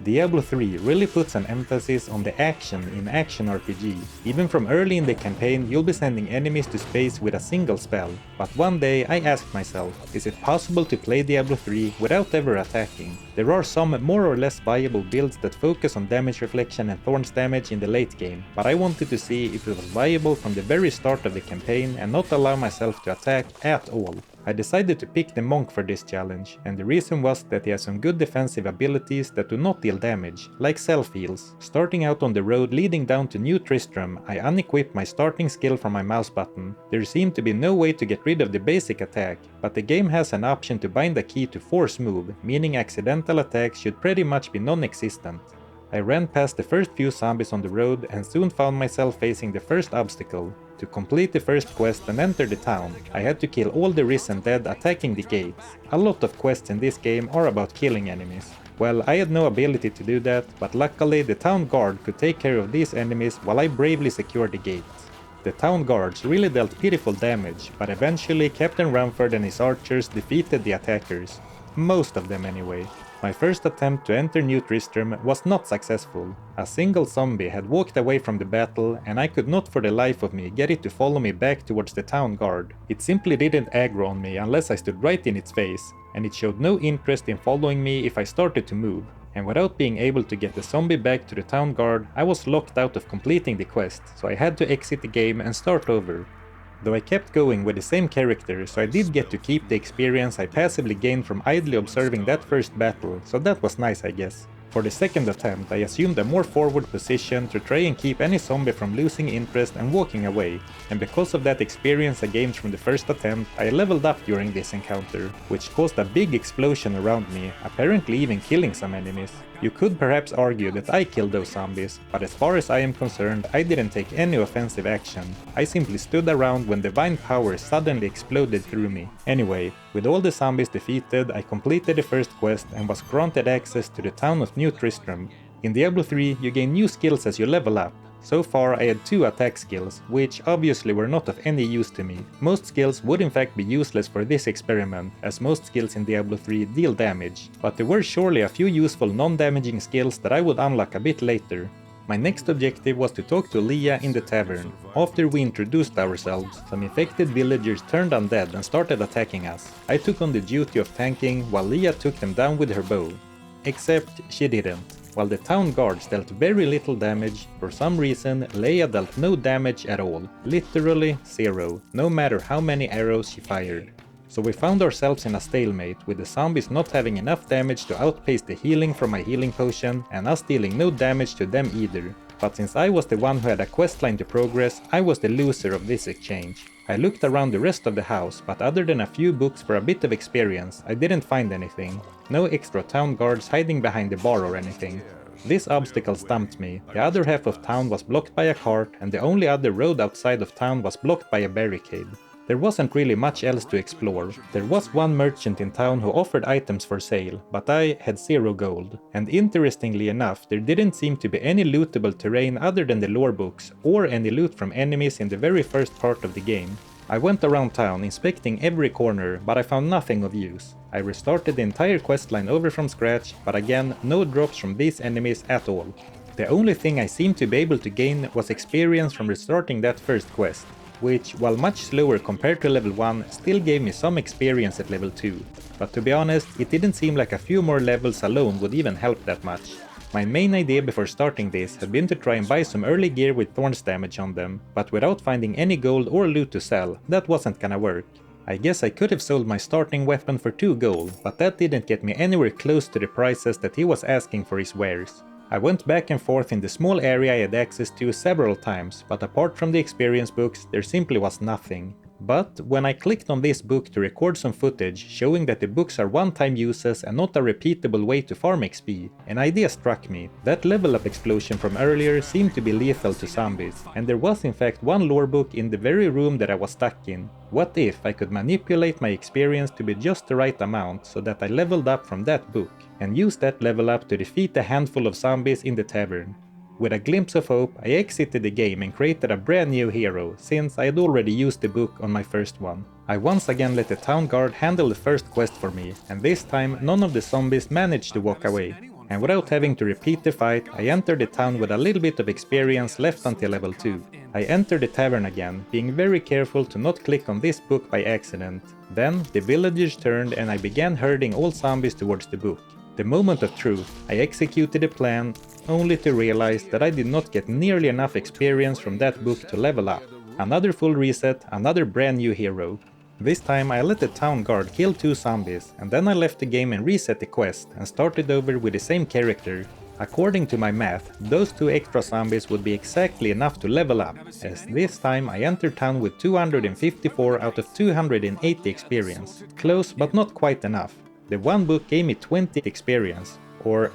Diablo 3 really puts an emphasis on the action in action RPG. Even from early in the campaign, you'll be sending enemies to space with a single spell. But one day I asked myself, is it possible to play Diablo 3 without ever attacking? There are some more or less viable builds that focus on damage reflection and thorns damage in the late game, but I wanted to see if it was viable from the very start of the campaign and not allow myself to attack at all. I decided to pick the monk for this challenge, and the reason was that he has some good defensive abilities that do not deal damage, like self-heals. Starting out on the road leading down to New Tristram, I unequipped my starting skill from my mouse button. There seemed to be no way to get rid of the basic attack, but the game has an option to bind a key to force move, meaning accidental attacks should pretty much be non-existent. I ran past the first few zombies on the road and soon found myself facing the first obstacle. To complete the first quest and enter the town, I had to kill all the risen dead attacking the gates. A lot of quests in this game are about killing enemies. Well, I had no ability to do that, but luckily the town guard could take care of these enemies while I bravely secured the gates. The town guards really dealt pitiful damage, but eventually Captain Rumford and his archers defeated the attackers. Most of them anyway. My first attempt to enter New Tristram was not successful. A single zombie had walked away from the battle and I could not for the life of me get it to follow me back towards the town guard. It simply didn't aggro on me unless I stood right in its face, and it showed no interest in following me if I started to move. And without being able to get the zombie back to the town guard, I was locked out of completing the quest, so I had to exit the game and start over. Though I kept going with the same character, so I did get to keep the experience I passively gained from idly observing that first battle, so that was nice I guess. For the second attempt, I assumed a more forward position to try and keep any zombie from losing interest and walking away, and because of that experience I gained from the first attempt, I leveled up during this encounter, which caused a big explosion around me, apparently even killing some enemies. You could perhaps argue that I killed those zombies, but as far as I am concerned, I didn't take any offensive action. I simply stood around when divine power suddenly exploded through me. Anyway, with all the zombies defeated, I completed the first quest and was granted access to the town of New Tristram. In Diablo 3, you gain new skills as you level up. So far I had 2 attack skills, which obviously were not of any use to me. Most skills would in fact be useless for this experiment, as most skills in Diablo 3 deal damage, but there were surely a few useful non-damaging skills that I would unlock a bit later. My next objective was to talk to Leah in the tavern. After we introduced ourselves, some infected villagers turned undead and started attacking us. I took on the duty of tanking while Leah took them down with her bow. Except she didn't. While the town guards dealt very little damage, for some reason Leia dealt no damage at all, literally 0, no matter how many arrows she fired. So we found ourselves in a stalemate, with the zombies not having enough damage to outpace the healing from my healing potion, and us dealing no damage to them either. But since I was the one who had a questline to progress, I was the loser of this exchange. I looked around the rest of the house, but other than a few books for a bit of experience, I didn't find anything. No extra town guards hiding behind the bar or anything. This obstacle stumped me. The other half of town was blocked by a cart, and the only other road outside of town was blocked by a barricade. There wasn't really much else to explore. There was one merchant in town who offered items for sale, but I had 0 gold. And interestingly enough, there didn't seem to be any lootable terrain other than the lore books, or any loot from enemies in the very first part of the game. I went around town inspecting every corner, but I found nothing of use. I restarted the entire questline over from scratch, but again, no drops from these enemies at all. The only thing I seemed to be able to gain was experience from restarting that first quest, which, while much slower compared to level 1, still gave me some experience at level 2. But to be honest, it didn't seem like a few more levels alone would even help that much. My main idea before starting this had been to try and buy some early gear with thorns damage on them, but without finding any gold or loot to sell, that wasn't gonna work. I guess I could have sold my starting weapon for 2 gold, but that didn't get me anywhere close to the prices that he was asking for his wares. I went back and forth in the small area I had access to several times, but apart from the experience books, there simply was nothing. But when I clicked on this book to record some footage showing that the books are one-time uses and not a repeatable way to farm XP, an idea struck me. That level up explosion from earlier seemed to be lethal to zombies, and there was in fact one lore book in the very room that I was stuck in. What if I could manipulate my experience to be just the right amount so that I leveled up from that book, and use that level up to defeat a handful of zombies in the tavern? With a glimpse of hope, I exited the game and created a brand new hero, since I had already used the book on my first one. I once again let the town guard handle the first quest for me, and this time none of the zombies managed to walk away. and without having to repeat the fight, I entered the town with a little bit of experience left until level 2. I entered the tavern again, being very careful to not click on this book by accident. Then, the villagers turned and I began herding all zombies towards the book. The moment of truth, I executed a plan, only to realize that I did not get nearly enough experience from that book to level up. Another full reset, another brand new hero. This time I let the town guard kill 2 zombies, and then I left the game and reset the quest, and started over with the same character. According to my math, those 2 extra zombies would be exactly enough to level up, as this time I entered town with 254 out of 280 experience. Close, but not quite enough. The one book gave me 20 experience, or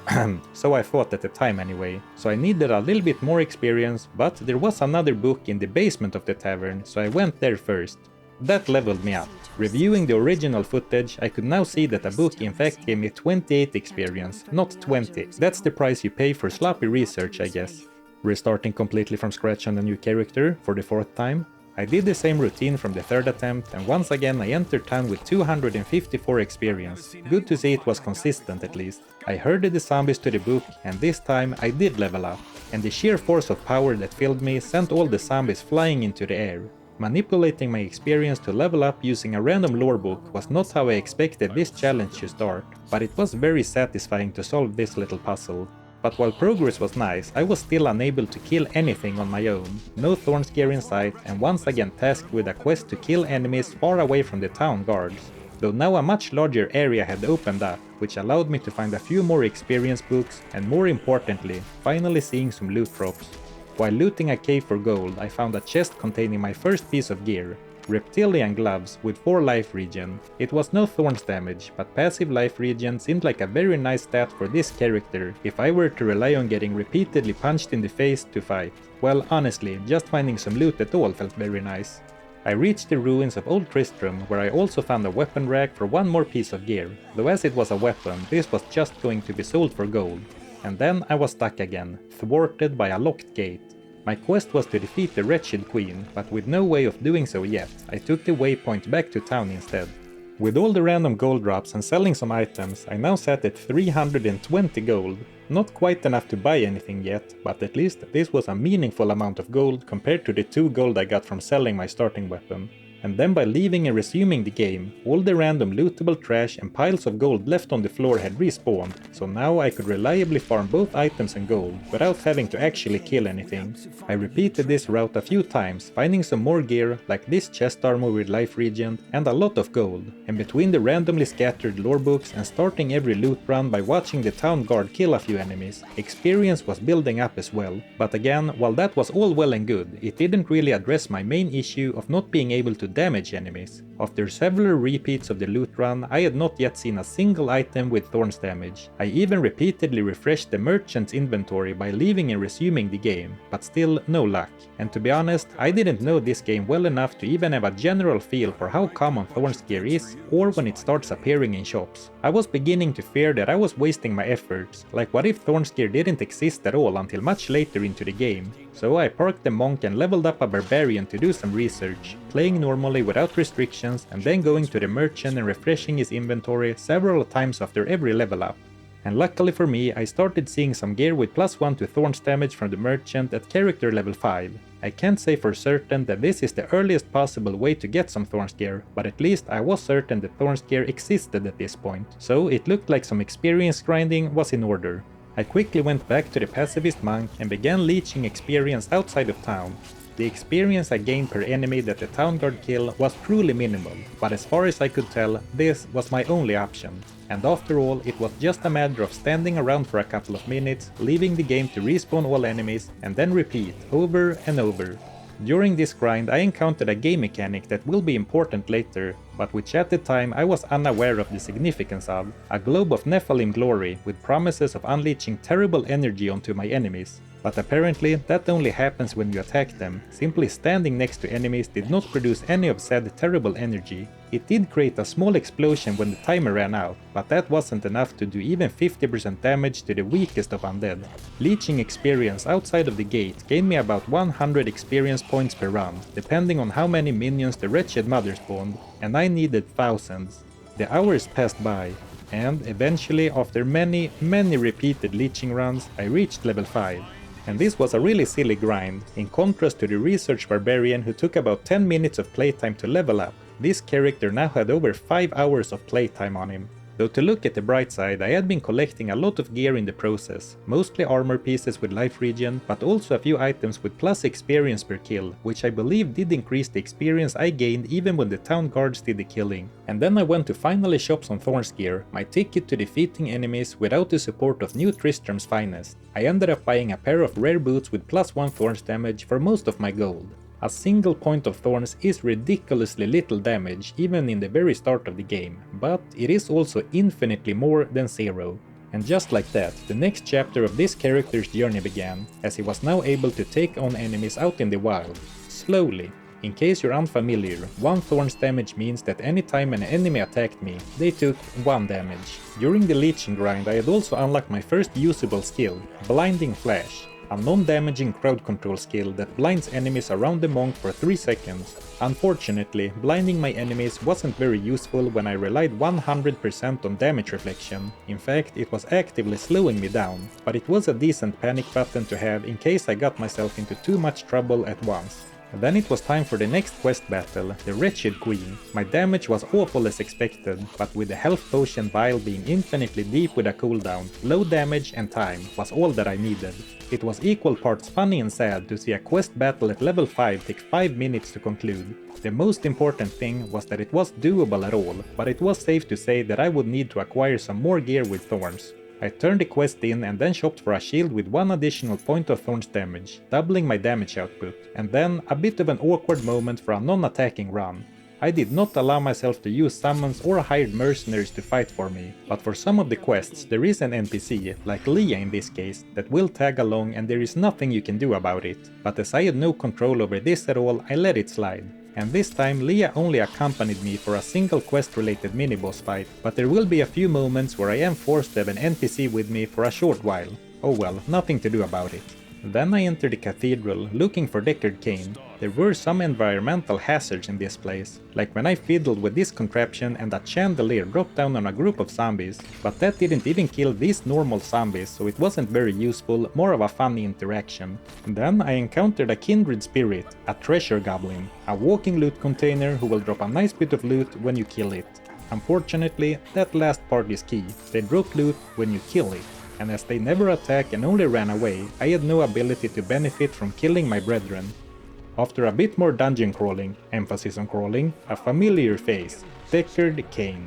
so I thought at the time anyway, so I needed a little bit more experience, but there was another book in the basement of the tavern, so I went there first. That leveled me up. Reviewing the original footage, I could now see that a book in fact gave me 28 experience, not 20. That's the price you pay for sloppy research, I guess. Restarting completely from scratch on a new character for the 4th time. I did the same routine from the 3rd attempt, and once again I entered town with 254 experience. Good to see it was consistent at least. I herded the zombies to the book, and this time I did level up. And the sheer force of power that filled me sent all the zombies flying into the air. Manipulating my experience to level up using a random lore book was not how I expected this challenge to start, but it was very satisfying to solve this little puzzle. But while progress was nice, I was still unable to kill anything on my own, no thorn scare in sight, and once again tasked with a quest to kill enemies far away from the town guards. Though now a much larger area had opened up, which allowed me to find a few more experience books, and more importantly, finally seeing some loot drops. While looting a cave for gold, I found a chest containing my first piece of gear, reptilian gloves with 4 life regen. It was no thorns damage, but passive life regen seemed like a very nice stat for this character if I were to rely on getting repeatedly punched in the face to fight. Well, honestly, just finding some loot at all felt very nice. I reached the ruins of Old Tristram, where I also found a weapon rack for 1 more piece of gear, though as it was a weapon, this was just going to be sold for gold. And then I was stuck again, thwarted by a locked gate. My quest was to defeat the wretched queen, but with no way of doing so yet, I took the waypoint back to town instead. With all the random gold drops and selling some items, I now sat at 320 gold. Not quite enough to buy anything yet, but at least this was a meaningful amount of gold compared to the 2 gold I got from selling my starting weapon. And then by leaving and resuming the game, all the random lootable trash and piles of gold left on the floor had respawned, so now I could reliably farm both items and gold, without having to actually kill anything. I repeated this route a few times, finding some more gear, like this chest armor with life regen, and a lot of gold. And between the randomly scattered lore books and starting every loot run by watching the town guard kill a few enemies, experience was building up as well. But again, while that was all well and good, it didn't really address my main issue of not being able to damage enemies. After several repeats of the loot run, I had not yet seen a single item with thorns damage. I even repeatedly refreshed the merchant's inventory by leaving and resuming the game, but still no luck. And to be honest, I didn't know this game well enough to even have a general feel for how common thorns gear is, or when it starts appearing in shops. I was beginning to fear that I was wasting my efforts, like what if thorns gear didn't exist at all until much later into the game. So I parked the monk and leveled up a barbarian to do some research, playing normally without restrictions and then going to the merchant and refreshing his inventory several times after every level up. And luckily for me, I started seeing some gear with +1 to thorns damage from the merchant at character level 5. I can't say for certain that this is the earliest possible way to get some thorns gear, but at least I was certain that thorns gear existed at this point, so it looked like some experience grinding was in order. I quickly went back to the pacifist monk and began leeching experience outside of town. The experience I gained per enemy that the town guard kill was truly minimal, but as far as I could tell, this was my only option. And after all, it was just a matter of standing around for a couple of minutes, leaving the game to respawn all enemies, and then repeat over and over. During this grind I encountered a game mechanic that will be important later, but which at the time I was unaware of the significance of, a globe of Nephilim glory with promises of unleashing terrible energy onto my enemies. But apparently that only happens when you attack them. Simply standing next to enemies did not produce any of said terrible energy. It did create a small explosion when the timer ran out, but that wasn't enough to do even 50% damage to the weakest of undead. Leeching experience outside of the gate gave me about 100 experience points per run, depending on how many minions the wretched mother spawned, and I needed thousands. The hours passed by, and eventually, after many repeated leeching runs, I reached level 5. And this was a really silly grind, in contrast to the research barbarian who took about 10 minutes of playtime to level up. This character now had over 5 hours of playtime on him. Though to look at the bright side, I had been collecting a lot of gear in the process, mostly armor pieces with life regen, but also a few items with plus experience per kill, which I believe did increase the experience I gained even when the town guards did the killing. And then I went to finally shop some Thorns gear, my ticket to defeating enemies without the support of New Tristram's finest. I ended up buying a pair of rare boots with +1 Thorns damage for most of my gold. A single point of Thorns is ridiculously little damage even in the very start of the game, but it is also infinitely more than 0. And just like that, the next chapter of this character's journey began, as he was now able to take on enemies out in the wild, slowly. In case you're unfamiliar, 1 Thorns damage means that anytime an enemy attacked me, they took 1 damage. During the leeching grind I had also unlocked my first usable skill, Blinding Flash. A non-damaging crowd control skill that blinds enemies around the monk for 3 seconds. Unfortunately, blinding my enemies wasn't very useful when I relied 100% on damage reflection. In fact, it was actively slowing me down, but it was a decent panic button to have in case I got myself into too much trouble at once. Then it was time for the next quest battle, the Wretched Queen. My damage was awful as expected, but with the health potion vial being infinitely deep with a cooldown, low damage and time was all that I needed. It was equal parts funny and sad to see a quest battle at level 5 take 5 minutes to conclude. The most important thing was that it was doable at all, but it was safe to say that I would need to acquire some more gear with Thorns. I turned the quest in and then shopped for a shield with 1 additional point of Thorns damage, doubling my damage output, and then a bit of an awkward moment for a non-attacking run. I did not allow myself to use summons or hired mercenaries to fight for me, but for some of the quests there is an NPC, like Leah in this case, that will tag along and there is nothing you can do about it. But as I had no control over this at all, I let it slide. And this time Leah only accompanied me for a single quest-related mini-boss fight, but there will be a few moments where I am forced to have an NPC with me for a short while. Oh well, nothing to do about it. Then I entered the cathedral, looking for Deckard Cain. There were some environmental hazards in this place, like when I fiddled with this contraption and a chandelier dropped down on a group of zombies, but that didn't even kill these normal zombies, so it wasn't very useful, more of a funny interaction. Then I encountered a kindred spirit, a treasure goblin, a walking loot container who will drop a nice bit of loot when you kill it. Unfortunately, that last part is key, they drop loot when you kill it. And as they never attack and only ran away, I had no ability to benefit from killing my brethren. After a bit more dungeon crawling, emphasis on crawling, a familiar face, Deckard Cain.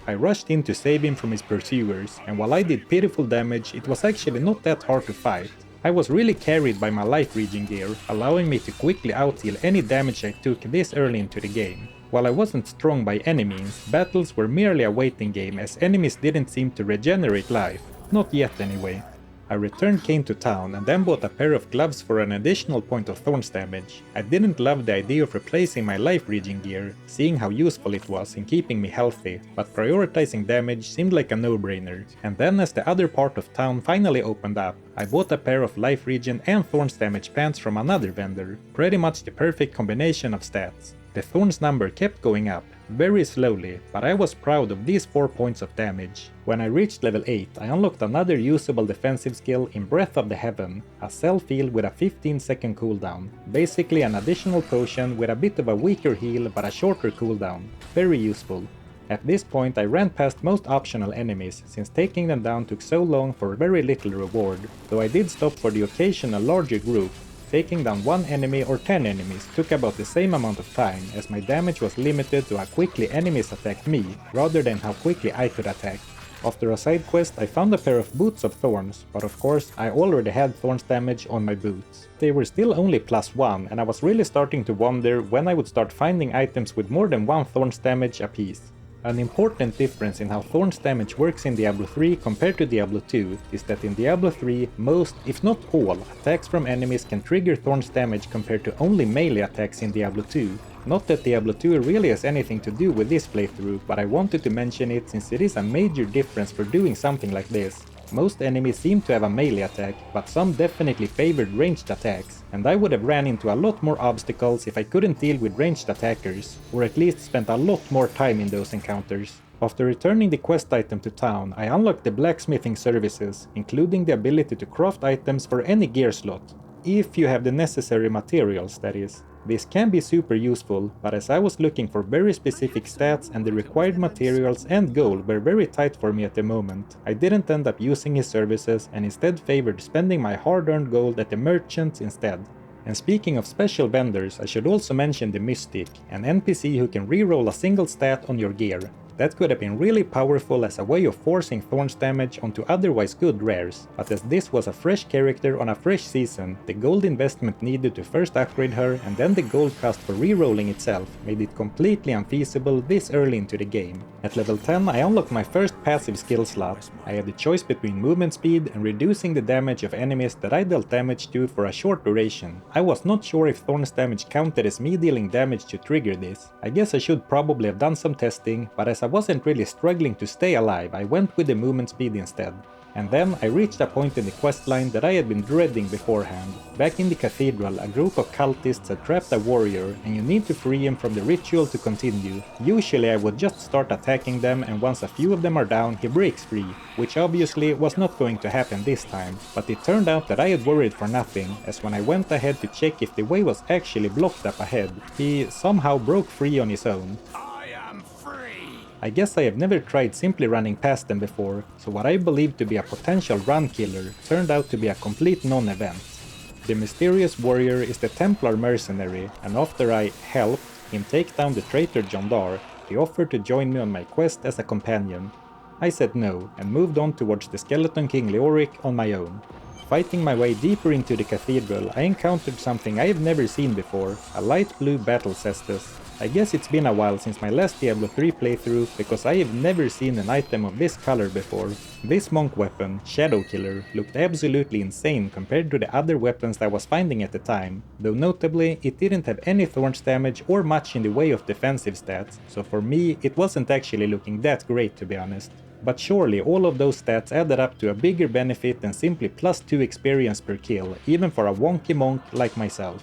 I rushed in to save him from his pursuers, and while I did pitiful damage, it was actually not that hard to fight. I was really carried by my life regen gear, allowing me to quickly out-heal any damage I took this early into the game. While I wasn't strong by any means, battles were merely a waiting game as enemies didn't seem to regenerate life. Not yet anyway. I returned Cain to town and then bought a pair of gloves for an additional point of Thorns damage. I didn't love the idea of replacing my life regen gear, seeing how useful it was in keeping me healthy, but prioritizing damage seemed like a no-brainer. And then as the other part of town finally opened up, I bought a pair of life regen and Thorns damage pants from another vendor, pretty much the perfect combination of stats. The Thorns number kept going up, very slowly, but I was proud of these 4 points of damage. When I reached level 8, I unlocked another usable defensive skill in Breath of the Heaven, a self-heal with a 15-second cooldown, basically an additional potion with a bit of a weaker heal but a shorter cooldown, very useful. At this point I ran past most optional enemies, since taking them down took so long for very little reward, though I did stop for the occasional larger group. Taking down 1 enemy or 10 enemies took about the same amount of time, as my damage was limited to how quickly enemies attacked me, rather than how quickly I could attack. After a side quest I found a pair of boots of thorns, but of course I already had thorns damage on my boots. They were still only +1, and I was really starting to wonder when I would start finding items with more than 1 thorns damage apiece. An important difference in how Thorns damage works in Diablo 3 compared to Diablo 2 is that in Diablo 3, most, if not all, attacks from enemies can trigger Thorns damage compared to only melee attacks in Diablo 2. Not that Diablo 2 really has anything to do with this playthrough, but I wanted to mention it since it is a major difference for doing something like this. Most enemies seem to have a melee attack, but some definitely favored ranged attacks, and I would have ran into a lot more obstacles if I couldn't deal with ranged attackers, or at least spent a lot more time in those encounters. After returning the quest item to town, I unlocked the blacksmithing services, including the ability to craft items for any gear slot. If you have the necessary materials, that is. This can be super useful, but as I was looking for very specific stats and the required materials and gold were very tight for me at the moment, I didn't end up using his services and instead favored spending my hard-earned gold at the merchants instead. And speaking of special vendors, I should also mention the Mystic, an NPC who can reroll a single stat on your gear. That could have been really powerful as a way of forcing Thorns damage onto otherwise good rares, but as this was a fresh character on a fresh season, the gold investment needed to first upgrade her and then the gold cost for rerolling itself made it completely unfeasible this early into the game. At level 10 I unlocked my first passive skill slot. I had the choice between movement speed and reducing the damage of enemies that I dealt damage to for a short duration. I was not sure if Thorns damage counted as me dealing damage to trigger this. I guess I should probably have done some testing, but as I wasn't really struggling to stay alive, I went with the movement speed instead. And then I reached a point in the questline that I had been dreading beforehand. Back in the cathedral, a group of cultists had trapped a warrior, and you need to free him from the ritual to continue. Usually I would just start attacking them, and once a few of them are down, he breaks free, which obviously was not going to happen this time. But it turned out that I had worried for nothing, as when I went ahead to check if the way was actually blocked up ahead, he somehow broke free on his own. I guess I have never tried simply running past them before, so what I believed to be a potential run killer turned out to be a complete non-event. The mysterious warrior is the Templar mercenary, and after I helped him take down the traitor Jondar, he offered to join me on my quest as a companion. I said no, and moved on towards the Skeleton King Leoric on my own. Fighting my way deeper into the cathedral, I encountered something I have never seen before, a light blue battle cestus. I guess it's been a while since my last Diablo 3 playthrough, because I have never seen an item of this color before. This monk weapon, Shadow Killer, looked absolutely insane compared to the other weapons I was finding at the time, though notably it didn't have any thorns damage or much in the way of defensive stats, so for me it wasn't actually looking that great to be honest. But surely all of those stats added up to a bigger benefit than simply +2 experience per kill, even for a wonky monk like myself.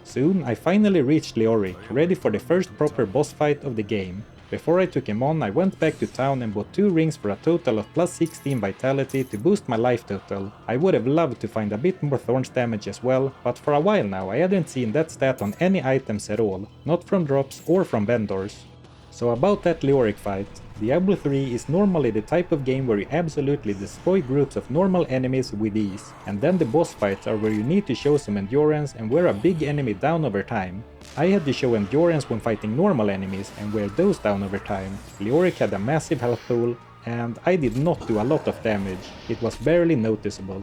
Soon I finally reached Leoric, ready for the first proper boss fight of the game. Before I took him on, I went back to town and bought 2 rings for a total of +16 vitality to boost my life total. I would have loved to find a bit more thorns damage as well, but for a while now I hadn't seen that stat on any items at all, not from drops or from vendors. So about that Leoric fight, Diablo 3 is normally the type of game where you absolutely destroy groups of normal enemies with ease, and then the boss fights are where you need to show some endurance and wear a big enemy down over time. I had to show endurance when fighting normal enemies and wear those down over time. Leoric had a massive health pool, and I did not do a lot of damage, it was barely noticeable.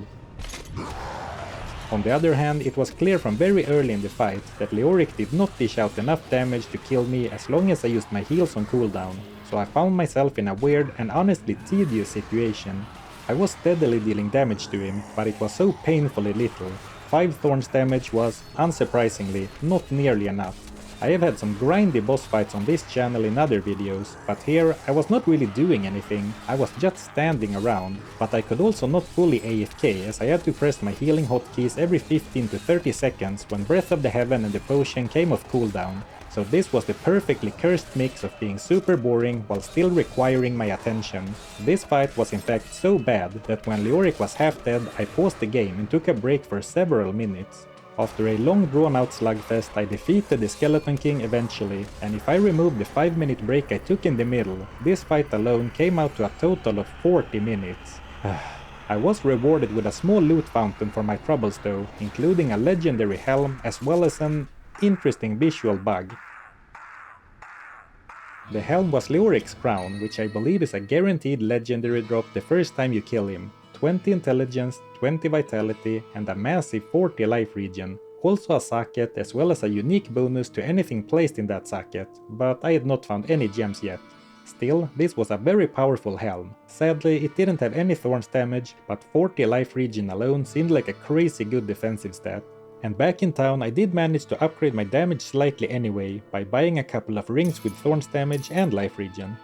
On the other hand, it was clear from very early in the fight that Leoric did not dish out enough damage to kill me as long as I used my heals on cooldown, so I found myself in a weird and honestly tedious situation. I was steadily dealing damage to him, but it was so painfully little. 5 thorns damage was, unsurprisingly, not nearly enough. I have had some grindy boss fights on this channel in other videos, but here I was not really doing anything, I was just standing around, but I could also not fully AFK as I had to press my healing hotkeys every 15 to 30 seconds when Breath of the Heaven and the potion came off cooldown, so this was the perfectly cursed mix of being super boring while still requiring my attention. This fight was in fact so bad that when Leoric was half dead I paused the game and took a break for several minutes. After a long drawn-out slugfest, I defeated the Skeleton King eventually, and if I remove the 5-minute break I took in the middle, this fight alone came out to a total of 40 minutes. I was rewarded with a small loot fountain for my troubles though, including a legendary helm as well as an interesting visual bug. The helm was Leoric's crown, which I believe is a guaranteed legendary drop the first time you kill him. 20 intelligence, 20 vitality, and a massive 40 life regen. Also a socket as well as a unique bonus to anything placed in that socket, but I had not found any gems yet. Still, this was a very powerful helm. Sadly, it didn't have any thorns damage, but 40 life regen alone seemed like a crazy good defensive stat. And back in town I did manage to upgrade my damage slightly anyway, by buying a couple of rings with thorns damage and life regen.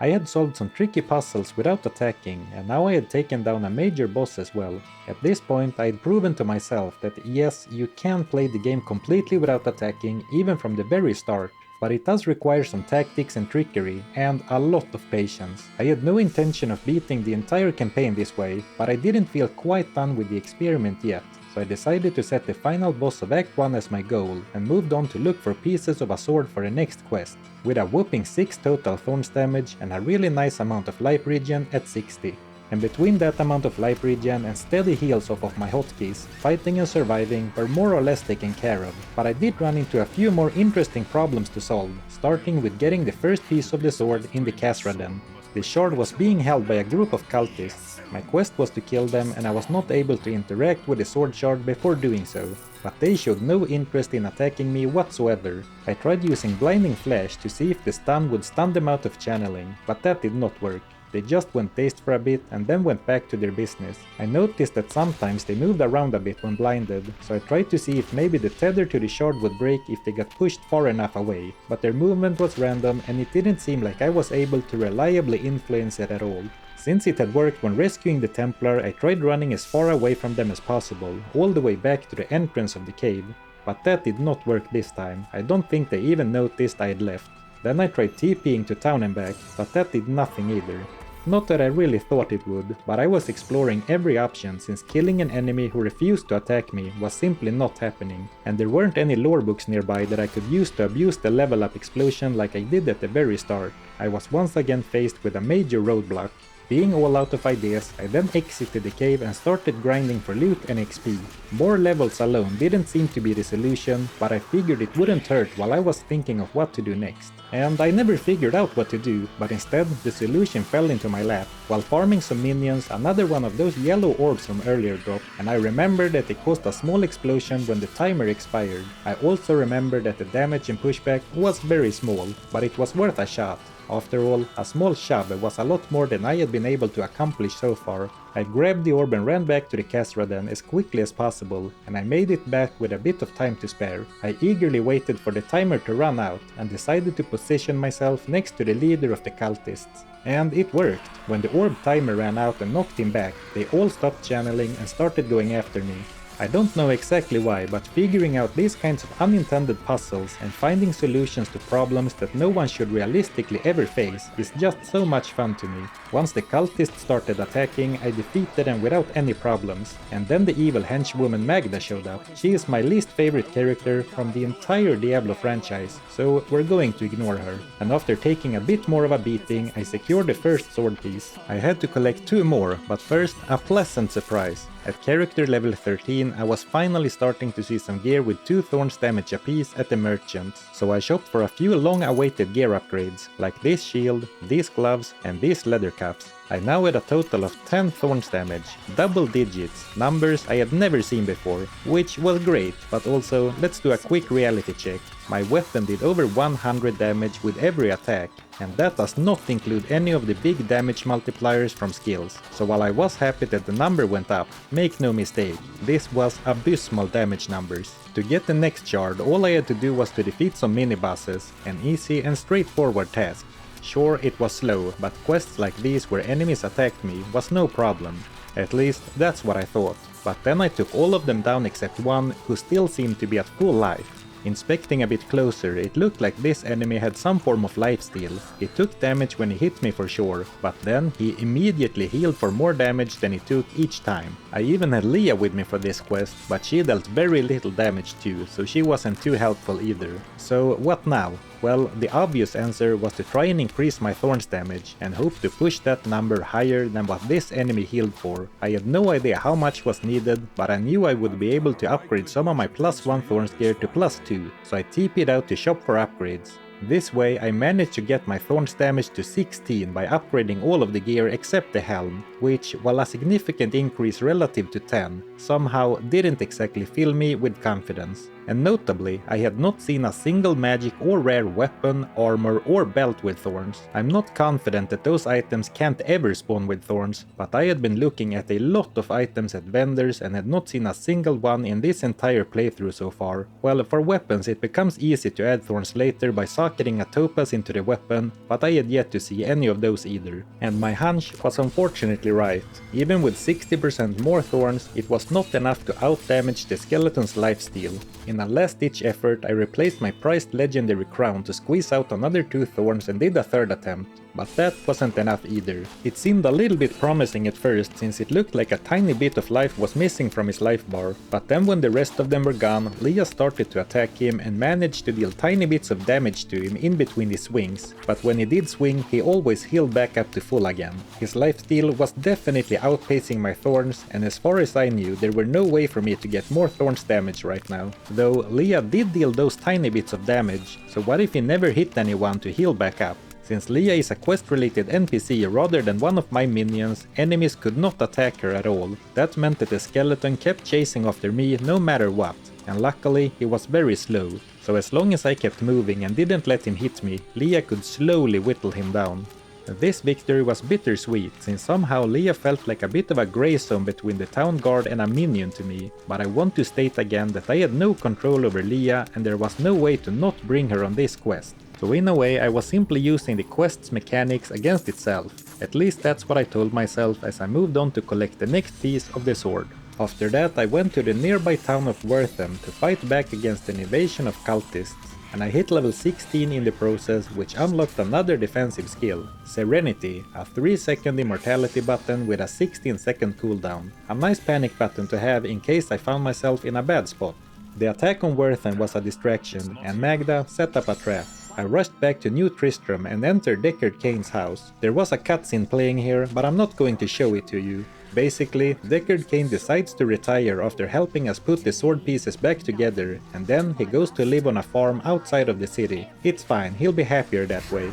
I had solved some tricky puzzles without attacking, and now I had taken down a major boss as well. At this point I had proven to myself that yes, you can play the game completely without attacking, even from the very start. but it does require some tactics and trickery, and a lot of patience. I had no intention of beating the entire campaign this way, but I didn't feel quite done with the experiment yet, so I decided to set the final boss of Act 1 as my goal, and moved on to look for pieces of a sword for the next quest, with a whopping 6 total thorns damage and a really nice amount of life regen at 60. And between that amount of life regen and steady heals off of my hotkeys, fighting and surviving were more or less taken care of, but I did run into a few more interesting problems to solve, starting with getting the first piece of the sword in the Kasraden. The shard was being held by a group of cultists. My quest was to kill them, and I was not able to interact with the sword shard before doing so, but they showed no interest in attacking me whatsoever. I tried using Blinding Flash to see if the stun would stun them out of channeling, but that did not work. They just went dazed for a bit and then went back to their business. I noticed that sometimes they moved around a bit when blinded, so I tried to see if maybe the tether to the shard would break if they got pushed far enough away, but their movement was random and it didn't seem like I was able to reliably influence it at all. Since it had worked when rescuing the Templar, I tried running as far away from them as possible, all the way back to the entrance of the cave, but that did not work this time. I don't think they even noticed I had left. Then I tried TPing to town and back, but that did nothing either. Not that I really thought it would, but I was exploring every option since killing an enemy who refused to attack me was simply not happening, and there weren't any lore books nearby that I could use to abuse the level up explosion like I did at the very start. I was once again faced with a major roadblock. Being all out of ideas, I then exited the cave and started grinding for loot and XP. More levels alone didn't seem to be the solution, but I figured it wouldn't hurt while I was thinking of what to do next. And I never figured out what to do, but instead the solution fell into my lap. While farming some minions, another one of those yellow orbs from earlier dropped, and I remembered that they caused a small explosion when the timer expired. I also remembered that the damage and pushback was very small, but it was worth a shot. After all, a small shove was a lot more than I had been able to accomplish so far. I grabbed the orb and ran back to the Kasraden as quickly as possible, and I made it back with a bit of time to spare. I eagerly waited for the timer to run out, and decided to position myself next to the leader of the cultists. And it worked. When the orb timer ran out and knocked him back, they all stopped channeling and started going after me. I don't know exactly why, but figuring out these kinds of unintended puzzles and finding solutions to problems that no one should realistically ever face is just so much fun to me. Once the cultists started attacking, I defeated them without any problems, and then the evil henchwoman Magda showed up. She is my least favorite character from the entire Diablo franchise, so we're going to ignore her. And after taking a bit more of a beating, I secured the first sword piece. I had to collect 2 more, but first, a pleasant surprise. At character level 13, I was finally starting to see some gear with 2 thorns damage apiece at the merchants, so I shopped for a few long-awaited gear upgrades, like this shield, these gloves, and these leather cuffs. I now had a total of 10 thorns damage, double digits, numbers I had never seen before, which was great, but also, let's do a quick reality check. My weapon did over 100 damage with every attack, and that does not include any of the big damage multipliers from skills. So while I was happy that the number went up, make no mistake, this was abysmal damage numbers. To get the next shard, all I had to do was to defeat some mini-bosses, an easy and straightforward task. Sure, it was slow, but quests like these where enemies attacked me was no problem. At least, that's what I thought. But then I took all of them down except one, who still seemed to be at full life. Inspecting a bit closer, it looked like this enemy had some form of lifesteal. He took damage when he hit me for sure, but then he immediately healed for more damage than he took each time. I even had Leah with me for this quest, but she dealt very little damage too, so she wasn't too helpful either. So what now? Well, the obvious answer was to try and increase my thorns damage, and hope to push that number higher than what this enemy healed for. I had no idea how much was needed, but I knew I would be able to upgrade some of my +1 thorns gear to +2, so I TP'd out to shop for upgrades. This way I managed to get my thorns damage to 16 by upgrading all of the gear except the helm, which, while a significant increase relative to 10, somehow didn't exactly fill me with confidence. And notably, I had not seen a single magic or rare weapon, armor or belt with thorns. I'm not confident that those items can't ever spawn with thorns, but I had been looking at a lot of items at vendors and had not seen a single one in this entire playthrough so far. Well, for weapons it becomes easy to add thorns later by socketing a topaz into the weapon, but I had yet to see any of those either. And my hunch was unfortunately right. Even with 60% more thorns, it was not enough to outdamage the skeleton's lifesteal. In In a last-ditch effort, I replaced my prized legendary crown to squeeze out another 2 thorns and did a third attempt. But that wasn't enough either. It seemed a little bit promising at first, since it looked like a tiny bit of life was missing from his life bar, but then when the rest of them were gone, Leah started to attack him and managed to deal tiny bits of damage to him in between his swings, but when he did swing, he always healed back up to full again. His lifesteal was definitely outpacing my thorns, and as far as I knew, there were no way for me to get more thorns damage right now. Though Leah did deal those tiny bits of damage, so what if he never hit anyone to heal back up? Since Leah is a quest-related NPC rather than one of my minions, enemies could not attack her at all. That meant that the skeleton kept chasing after me no matter what, and luckily he was very slow, so as long as I kept moving and didn't let him hit me, Leah could slowly whittle him down. This victory was bittersweet, since somehow Leah felt like a bit of a grey zone between the town guard and a minion to me, but I want to state again that I had no control over Leah and there was no way to not bring her on this quest. So in a way I was simply using the quest's mechanics against itself. At least that's what I told myself as I moved on to collect the next piece of the sword. After that I went to the nearby town of Wortham to fight back against an invasion of cultists, and I hit level 16 in the process, which unlocked another defensive skill, Serenity, a 3-second immortality button with a 16-second cooldown. A nice panic button to have in case I found myself in a bad spot. The attack on Wortham was a distraction, and Magda set up a trap. I rushed back to New Tristram and entered Deckard Cain's house. There was a cutscene playing here, but I'm not going to show it to you. Basically, Deckard Cain decides to retire after helping us put the sword pieces back together, and then he goes to live on a farm outside of the city. It's fine, he'll be happier that way.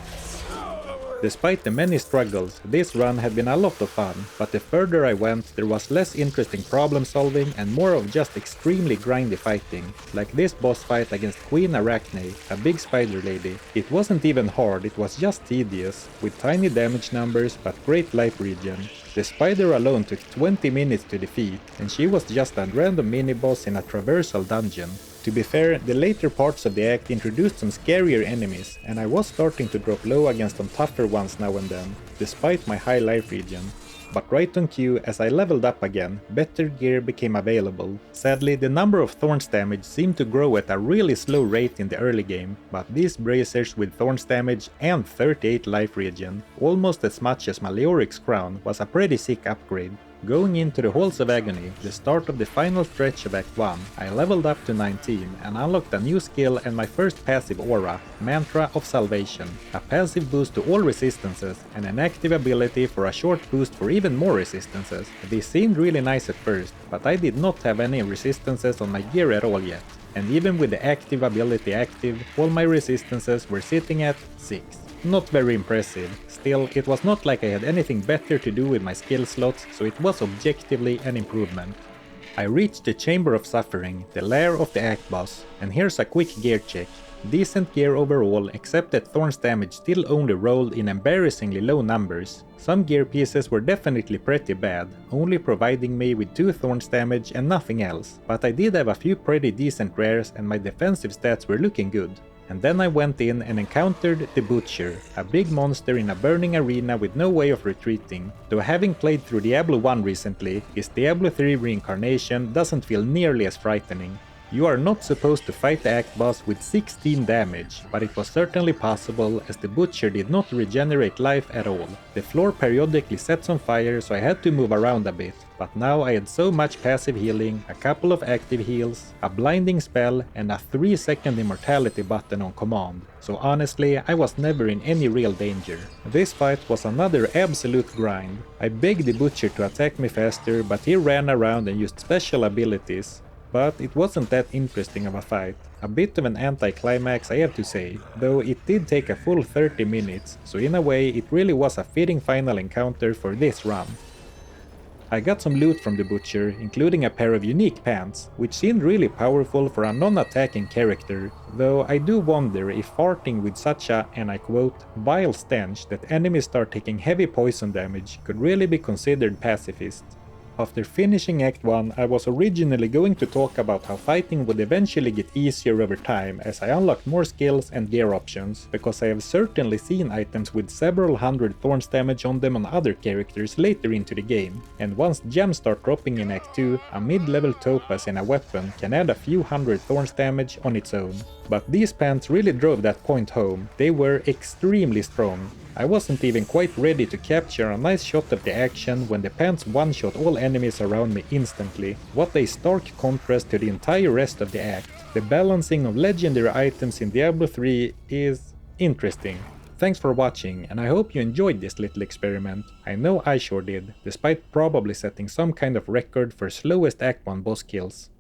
Despite the many struggles, this run had been a lot of fun, but the further I went, there was less interesting problem solving and more of just extremely grindy fighting, like this boss fight against Queen Arachne, a big spider lady. It wasn't even hard, it was just tedious, with tiny damage numbers but great life regen. The spider alone took 20 minutes to defeat, and she was just a random mini-boss in a traversal dungeon. To be fair, the later parts of the act introduced some scarier enemies, and I was starting to drop low against some tougher ones now and then, despite my high life regen. But right on cue, as I leveled up again, better gear became available. Sadly, the number of thorns damage seemed to grow at a really slow rate in the early game, but these bracers with thorns damage and 38 life regen, almost as much as my Leoric's crown, was a pretty sick upgrade. Going into the Halls of Agony, the start of the final stretch of Act 1, I leveled up to 19 and unlocked a new skill and my first passive aura, Mantra of Salvation, a passive boost to all resistances and an active ability for a short boost for even more resistances. This seemed really nice at first, but I did not have any resistances on my gear at all yet, and even with the active ability active, all my resistances were sitting at 6. Not very impressive. Still, it was not like I had anything better to do with my skill slots, so it was objectively an improvement. I reached the Chamber of Suffering, the lair of the Act Boss, and here's a quick gear check. Decent gear overall, except that Thorn's damage still only rolled in embarrassingly low numbers. Some gear pieces were definitely pretty bad, only providing me with 2 Thorns damage and nothing else, but I did have a few pretty decent rares and my defensive stats were looking good. And then I went in and encountered the Butcher, a big monster in a burning arena with no way of retreating. Though having played through Diablo 1 recently, his Diablo 3 reincarnation doesn't feel nearly as frightening. You are not supposed to fight the Act Boss with 16 damage, but it was certainly possible as the Butcher did not regenerate life at all. The floor periodically sets on fire, so I had to move around a bit, but now I had so much passive healing, a couple of active heals, a blinding spell, and a 3-second immortality button on command, so honestly I was never in any real danger. This fight was another absolute grind. I begged the Butcher to attack me faster, but he ran around and used special abilities. But it wasn't that interesting of a fight. A bit of an anticlimax I have to say, though it did take a full 30 minutes, so in a way it really was a fitting final encounter for this run. I got some loot from the Butcher, including a pair of unique pants, which seemed really powerful for a non-attacking character, though I do wonder if farting with such a, and I quote, vile stench that enemies start taking heavy poison damage could really be considered pacifist. After finishing Act 1, I was originally going to talk about how fighting would eventually get easier over time as I unlocked more skills and gear options, because I have certainly seen items with several hundred thorns damage on them on other characters later into the game, and once gems start dropping in Act 2, a mid-level topaz in a weapon can add a few hundred thorns damage on its own. But these pants really drove that point home. They were extremely strong. I wasn't even quite ready to capture a nice shot of the action when the pants one-shot all enemies around me instantly. What a stark contrast to the entire rest of the act. The balancing of legendary items in Diablo 3 is interesting. Thanks for watching, and I hope you enjoyed this little experiment. I know I sure did, despite probably setting some kind of record for slowest Act 1 boss kills.